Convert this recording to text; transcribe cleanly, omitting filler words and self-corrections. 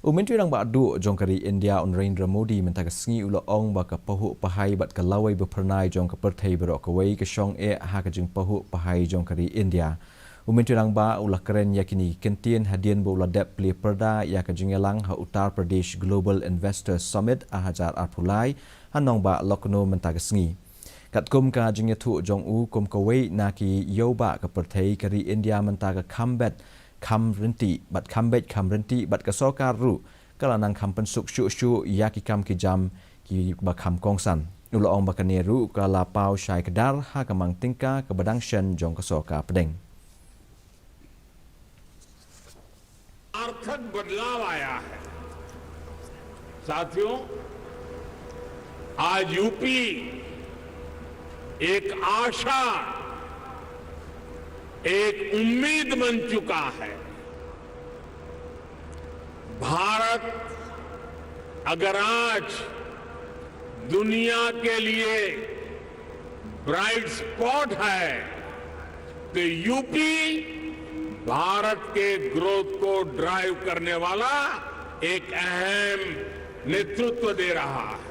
Menteri Rang Badu jongkari India Narendra Modi mentaka sengi ula ong ba ka Pahuh Pahai bat ka Lawei Baphyrnai jong ka perthai berok ka wei ka Shong ha ka Jingpahuh Pahai jongkari India. Menteri Rang Ba ulah keren yakini kentien hadian bo ulah dep pli perda ya ka jingelang ha Uttar Pradesh Global Investor Summit ahajar arpulai hanong ba lokno mentaka sengi. Kat kum ka jingetu jong kum ka wei na ki yo ba ka perthai kari India mentaka comeback kam renti bat ka sokar ru kala nang kam pensuk syu ya ki kam ki jam ki ba kam kongsan ula ong ba ka neru kala pau syai kedar ha kamang tingka ke badang shen jong ka soka pedeng. आर्थिक बदलाव आया है साथियों। आज यूपी एक आशा एक उम्मीद बन चुका है। भारत अगर आज दुनिया के लिए ब्राइट स्पॉट है तो यूपी भारत के ग्रोथ को ड्राइव करने वाला एक अहम नेतृत्व दे रहा है।